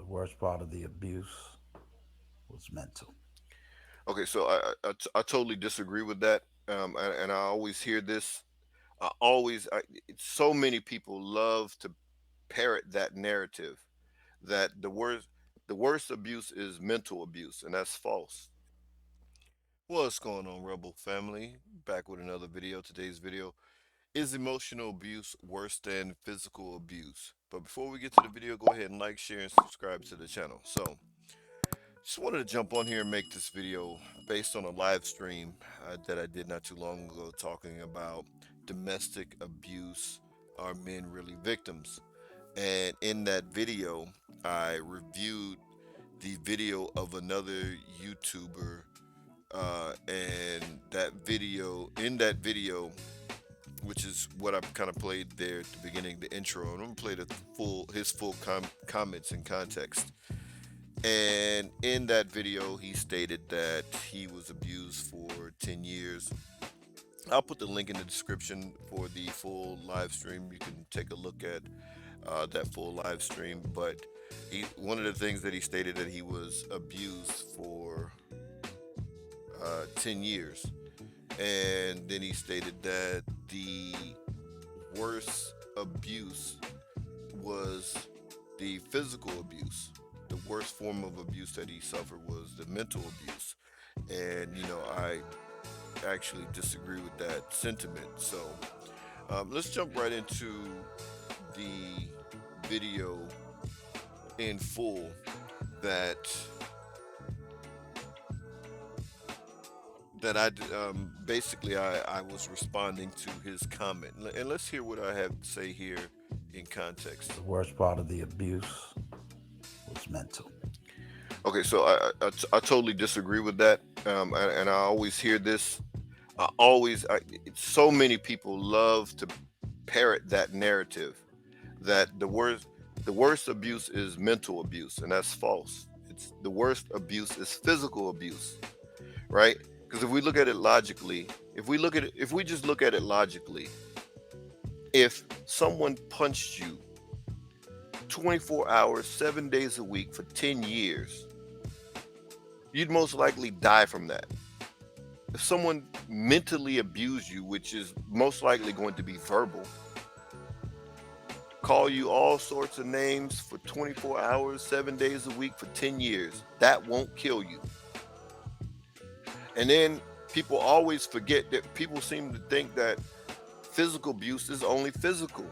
worst part of the abuse was mental. Okay, so I totally disagree with that. And I always hear this. So many people love to parrot that narrative that the worst abuse is mental abuse, and that's false. What's going on, Rebel family? Back with another video. Today's video is emotional abuse worse than physical abuse. But before we get to the video, go ahead and like, share, and subscribe to the channel. So, just wanted to jump on here and make this video based on a live stream that I did not too long ago talking about domestic abuse. Are men really victims? And in that video, I reviewed the video of another YouTuber, and that video, which is what I kind of played there at the beginning, the intro. And I'm gonna play his full comments in context. And in that video, he stated that he was abused for 10 years. I'll put the link in the description for the full live stream. You can take a look at that full live stream. But one of the things that he stated that he was abused for 10 years. And then he stated that the worst abuse was the physical abuse. The worst form of abuse that he suffered was the mental abuse. And, I actually disagree with that sentiment. So let's jump right into the video in full that basically I was responding to his comment. And let's hear what I have to say here in context. The worst part of the abuse was mental. Okay, so I totally disagree with that. And I always hear this. So many people love to parrot that narrative that the worst abuse is mental abuse, and that's false. It's the worst abuse is physical abuse, right? Because if we look at it logically, if we just look at it logically, if someone punched you 24 hours, 7 days a week for 10 years, you'd most likely die from that. If someone mentally abused you, which is most likely going to be verbal, call you all sorts of names for 24 hours, 7 days a week for 10 years, that won't kill you. And then people always forget that people seem to think that physical abuse is only physical.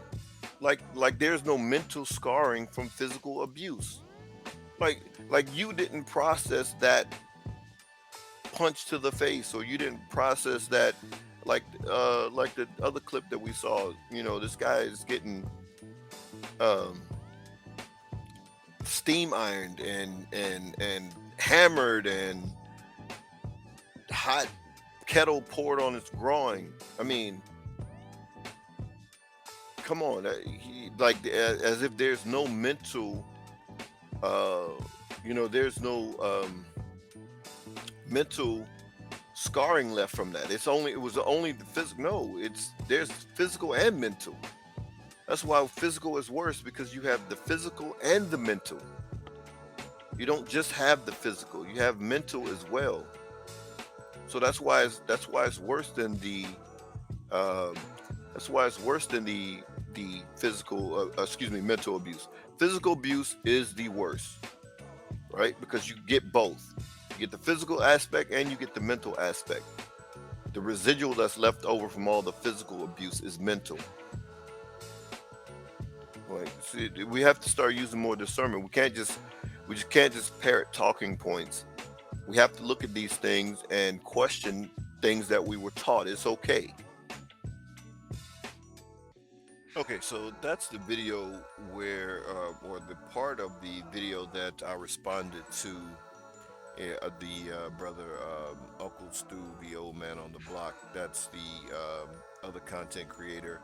Like there's no mental scarring from physical abuse. Like like you didn't process that punch to the face, or you didn't process that, like the other clip that we saw. This guy is getting um steam ironed and hammered, and hot kettle poured on his groin. I mean, come on, as if there's no mental, uh there's no mental scarring left from that. It was only the physical. No, there's physical and mental. That's why physical is worse, because you have the physical and the mental. You don't just have the physical, you have mental as well. So that's why it's worse than the um physical, excuse me, mental abuse. Physical abuse is the worst, right? Because you get both. You get the physical aspect and you get the mental aspect. The residual that's left over from all the physical abuse is mental. Like, see, we have to start using more discernment. We just can't just parrot talking points. We have to look at these things and question things that we were taught. It's okay. Okay, so that's the video or the part of the video that I responded to the brother, Uncle Stu, the old man on the block. That's the other content creator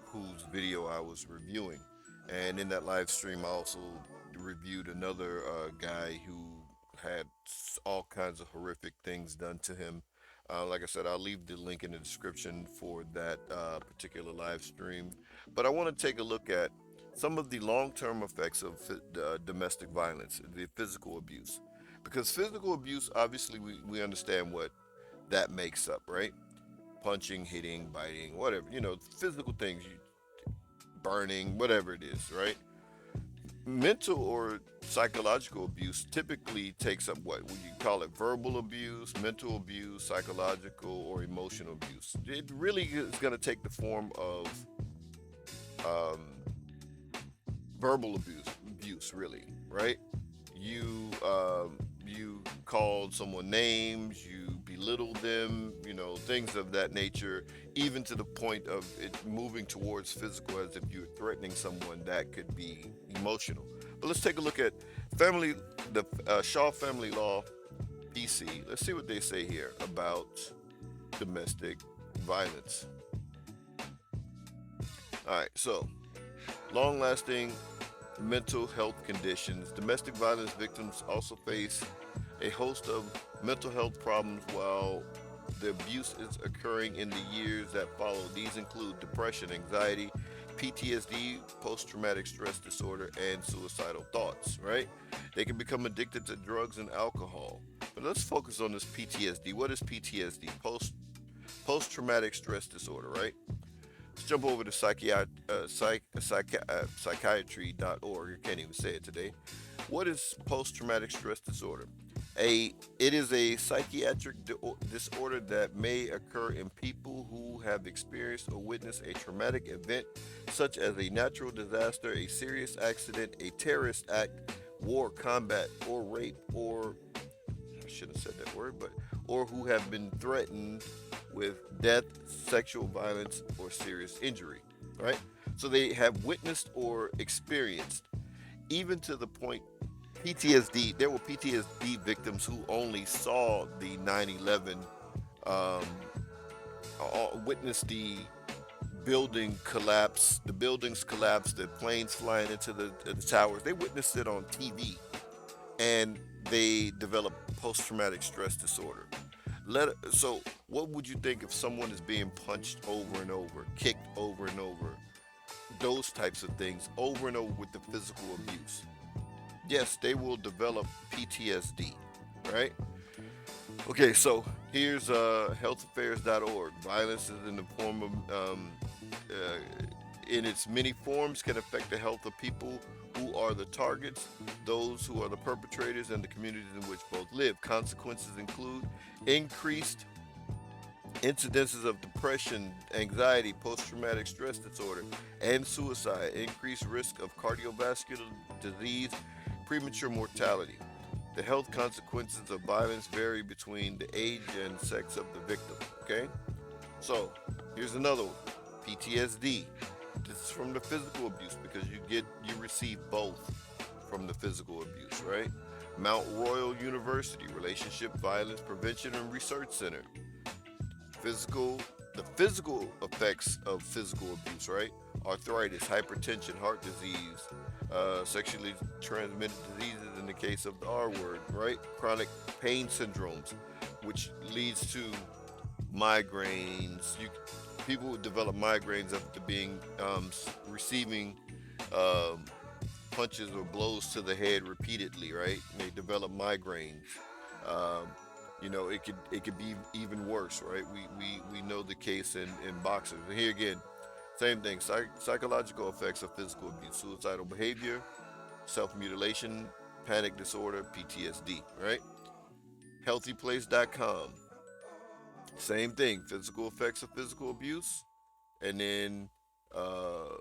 whose video I was reviewing. And in that live stream, I also reviewed another guy who had all kinds of horrific things done to him. Like I said, I'll leave the link in the description for that particular live stream. But I want to take a look at some of the long-term effects of domestic violence, the physical abuse. Because physical abuse, obviously, we understand what that makes up, right? Punching, hitting, biting, whatever, physical things, burning, whatever it is, right? Mental or psychological abuse typically takes up what? Would you call it verbal abuse, mental abuse, psychological, or emotional abuse? It really is going to take the form of um, verbal abuse, really, right? You called someone names, you belittled them, things of that nature, even to the point of it moving towards physical, as if you're threatening someone. That could be emotional. But let's take a look at family, the Shaw Family Law PC. Let's see what they say here about domestic violence. All right, so long lasting mental health conditions. Domestic violence victims also face a host of mental health problems while the abuse is occurring in the years that follow. These include depression, anxiety, PTSD, post traumatic stress disorder, and suicidal thoughts, right? They can become addicted to drugs and alcohol. But let's focus on this PTSD. What is PTSD? Post traumatic stress disorder, right? Let's jump over to psychiatry.org. I can't even say it today. What is post traumatic stress disorder? It is a psychiatric disorder that may occur in people who have experienced or witnessed a traumatic event such as a natural disaster, a serious accident, a terrorist act, war, combat, or rape, or I shouldn't have said that word, but or who have been threatened with death, sexual violence, or serious injury, right? So they have witnessed or experienced, even to the point PTSD. There were PTSD victims who only saw the 9/11, um, witnessed the buildings collapse, the planes flying into the towers. They witnessed it on TV, and they developed post-traumatic stress disorder. So, what would you think if someone is being punched over and over, kicked over and over, those types of things over and over with the physical abuse? Yes, they will develop PTSD, right? Okay, so here's healthaffairs.org. Violence is in the form of, in its many forms, can affect the health of people who are the targets, those who are the perpetrators, and the communities in which both live. Consequences include increased incidences of depression, anxiety, post-traumatic stress disorder, and suicide, increased risk of cardiovascular disease, premature mortality. The health consequences of violence vary between the age and sex of the victim. Okay? So, here's another one. PTSD. This is from the physical abuse because you receive both from the physical abuse, right? Mount Royal University Relationship Violence Prevention and Research Center. Physical the physical effects of physical abuse, right? Arthritis, hypertension, heart disease, sexually transmitted diseases in the case of the R word, right? Chronic pain syndromes, which leads to migraines. People who develop migraines after being receiving um, punches or blows to the head repeatedly, right? And they develop migraines. Um, it could be even worse, right? We know the case in boxers. And here again, same thing. Psychological effects of physical abuse, suicidal behavior, self mutilation, panic disorder, PTSD, right? Healthyplace.com. Same thing. Physical effects of physical abuse, and then uh,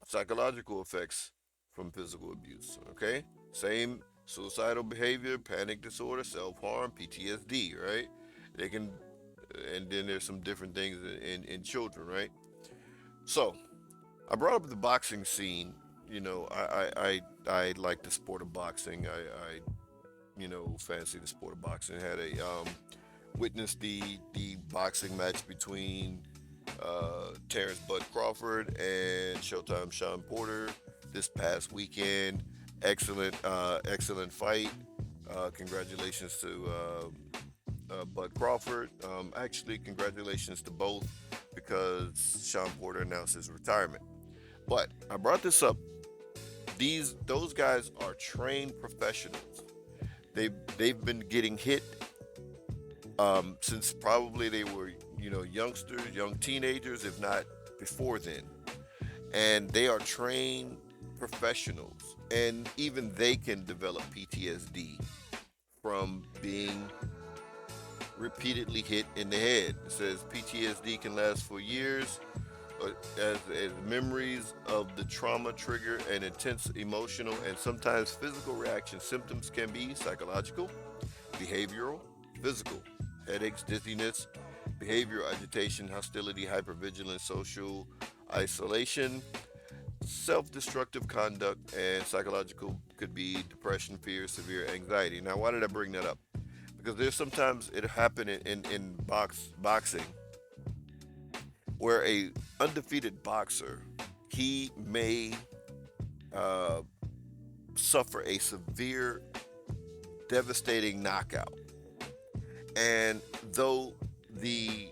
psychological effects from physical abuse. Okay, same suicidal behavior, panic disorder, self harm, PTSD. Right? They can, and then there's some different things in children. Right? So I brought up the boxing scene. I like the sport of boxing. I fancy the sport of boxing. Had a witnessed the boxing match between Terrence Bud Crawford and Showtime Sean Porter this past weekend. Excellent fight. Congratulations to Bud Crawford. Actually, congratulations to both because Sean Porter announced his retirement. But I brought this up Those guys are trained professionals. They've been getting hit since probably they were youngsters, young teenagers, if not before then, and they are trained professionals, and even they can develop PTSD from being repeatedly hit in the head. It says PTSD can last for years, as memories of the trauma trigger an intense emotional and sometimes physical reaction. Symptoms can be psychological, behavioral, physical, headaches, dizziness, behavioral agitation, hostility, hypervigilance, social isolation, self-destructive conduct, and psychological could be depression, fear, severe anxiety. Now, why did I bring that up? Because there's sometimes it happen in boxing where a undefeated boxer, he may uh, suffer a severe, devastating knockout, and though the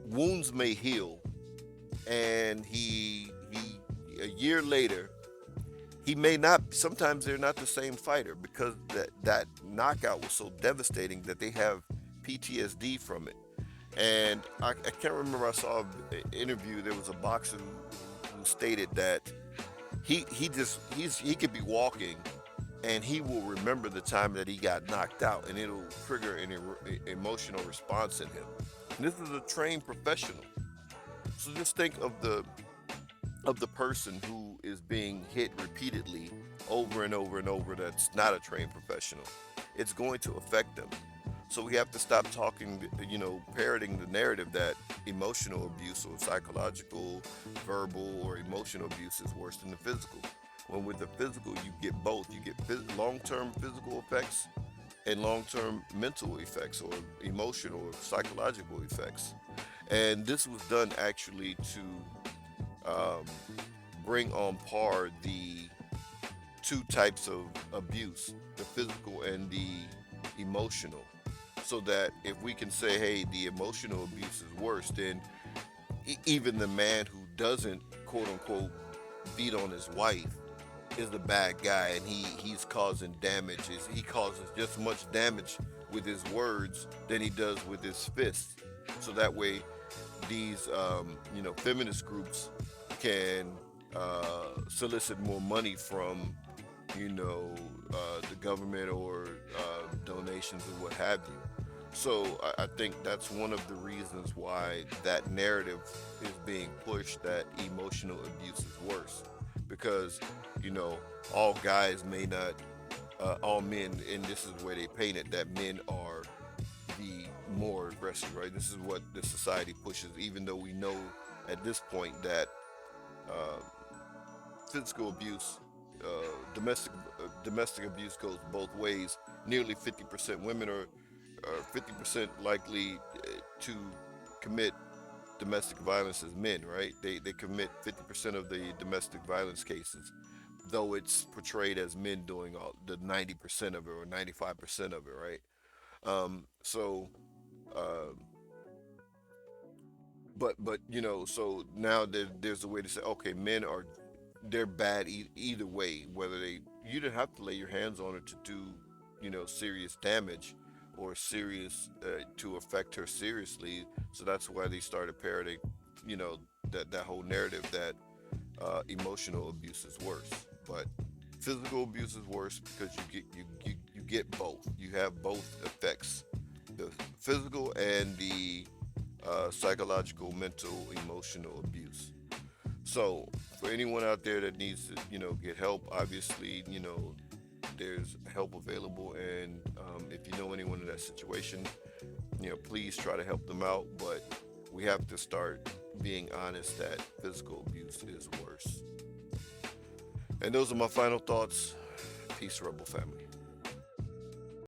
wounds may heal, and he a year later he may not, sometimes they're not the same fighter because that knockout was so devastating that they have PTSD from it. And I can't remember, I saw an interview, there was a boxer who stated that he could be walking and he will remember the time that he got knocked out, and it'll trigger an emotional response in him. And this is a trained professional. So just think of the person who is being hit repeatedly over and over and over that's not a trained professional. It's going to affect them. So we have to stop talking, parroting the narrative that emotional abuse or psychological, verbal, or emotional abuse is worse than the physical. When with the physical, you get both. You get long-term physical effects and long-term mental effects or emotional or psychological effects. And this was done actually to bring on par the two types of abuse, the physical and the emotional. So that if we can say, hey, the emotional abuse is worse, then even the man who doesn't, quote unquote, beat on his wife is the bad guy, and he's causing damage. He causes just as much damage with his words than he does with his fists. So that way, these feminist groups can solicit more money from the government or donations or what have you. So I think that's one of the reasons why that narrative is being pushed, that emotional abuse is worse, because all guys may not, all men, and this is where they paint it, that men are the more aggressive, right? This is what the society pushes, even though we know at this point that uh, physical abuse, domestic abuse goes both ways. Nearly 50% women are 50% likely to commit domestic violence as men, right? They commit 50% of the domestic violence cases, though it's portrayed as men doing all the 90% of it or 95% of it, right? So, uh, but so now there's a way to say, okay, men are, they're bad either way. Whether you didn't have to lay your hands on her to do serious damage or serious to affect her seriously. So that's why they started parroting that whole narrative that emotional abuse is worse, but physical abuse is worse because you get both. You have both effects, the physical and the psychological, mental, emotional abuse. So for anyone out there that needs to, get help, obviously, there's help available. And if you know anyone in that situation, please try to help them out. But we have to start being honest that physical abuse is worse. And those are my final thoughts. Peace, Rebel family.